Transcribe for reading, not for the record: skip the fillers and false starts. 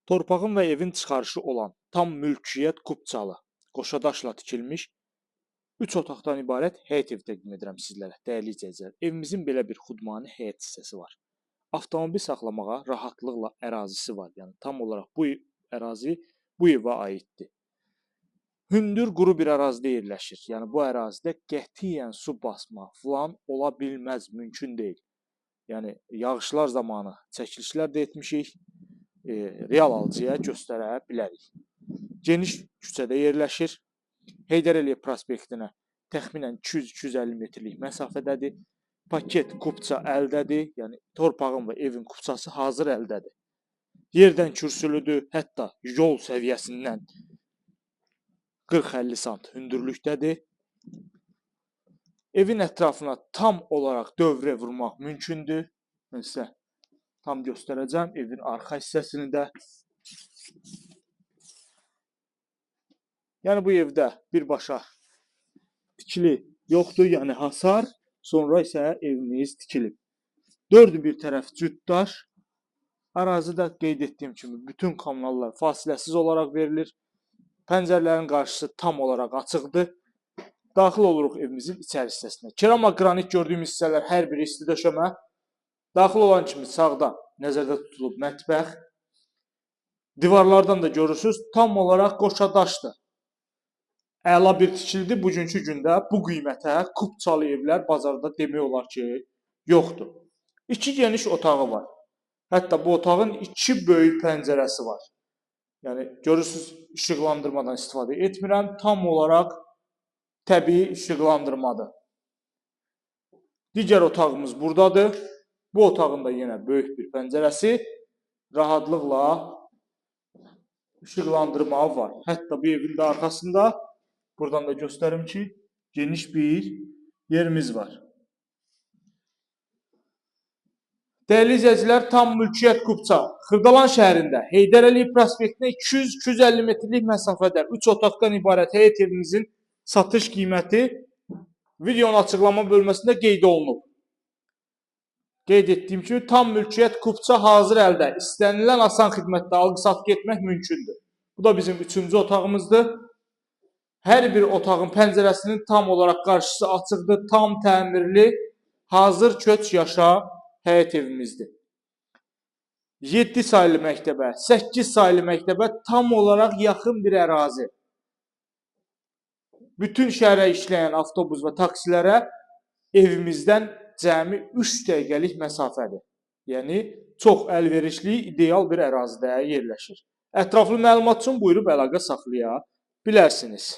Torpağın və evin çıxarışı olan tam mülkiyyət Qubçalı, qoşadaşla tikilmiş 3 otaqdan ibarət həyət evi təqdim edirəm sizlərə, dəyərli izləyicilər. Evimizin belə bir xudmani həyət hissəsi var. Avtomobil saxlamağa rahatlıqla ərazisi var. Yəni tam olaraq bu ərazi bu evə aiddir. Hündür, quru bir ərazidə yerləşir. Yəni bu ərazidə qətiyyən su basma falan ola bilməz, mümkün deyil. Yəni yağışlar zamanı çəkilişlər də etmişik. Real alıcıya göstərə bilərik. Geniş küçədə yerləşir. Heydər Əliyev prospektinə təxminən 200-250 metrlik məsafədədir. Paket Qubça əldədir. Yəni torpağın və evin Qubçası hazır əldədir. Yerdən kürsülüdür, hətta yol səviyyəsindən 40-50 sant hündürlükdədir. Evin ətrafına tam olaraq dövrə vurmaq mümkündür. Mən sizə tam göstərəcəm evin arxa hissəsini də. Yəni bu evdə birbaşa tikili yoxdur, yəni hasar, sonra isə evimiz tikilib. Dördü bir tərəf cütdaş. Ərazidə qeyd etdiyim kimi bütün kommunallar fasiləsiz olaraq verilir. Pəncərələrin qarşısı tam olaraq açıqdır. Daxil oluruq evimizin içəri hissəsinə. Kerama qranit gördüyümüz hissələr hər biri isti döşəmə. Daxil olan kimi sağda nəzərdə tutulub mətbəx. Divarlardan da görürsünüz, tam olaraq qoşadaşdır. Əla bir tikilidir. Bugünkü gündə bu qiymətə Qubçalı evlər bazarda demək olar ki, yoxdur. 2 geniş otağı var. Hətta bu otağın 2 böyük pəncərəsi var. Yəni görürsünüz, işıqlandırmadan istifadə etmirəm. Tam olaraq təbii işıqlandırmadır. Digər otağımız buradadır. Bu otağın da yenə böyük bir pəncərəsi, rahatlıqla işıqlandırma var. Hətta bu evin də arxasında, buradan da göstərim ki, geniş bir yerimiz var. Dəyərli izləyicilər, tam mülkiyyət Qubça, Xırdalan şəhərində, Heydər Əliyev prospektinə 200-250 metrlik məsafədə 3 otaqdan ibarət həyət evimizin satış qiyməti videonun açıqlama bölməsində qeyd olunub. Qeyd etdiyim kimi, tam mülkiyyət Qubça hazır əldə. İstənilən asan xidmətdə alqı-satqı etmək mümkündür. Bu da bizim 3-cü otağımızdır. Hər bir otağın pəncərəsinin tam olaraq qarşısı açıqdır, tam təmirli, hazır köç yaşa həyət evimizdir. 7 saylı məktəbə, 8 saylı məktəbə tam olaraq yaxın bir ərazi. Bütün şəhərə işləyən avtobus və taksilərə evimizdən cəmi 3 dəqiqəlik məsafədir. Yəni, çox əlverişli, ideal bir ərazidə yerləşir. Ətraflı məlumat üçün buyurub əlaqə saxlaya bilərsiniz.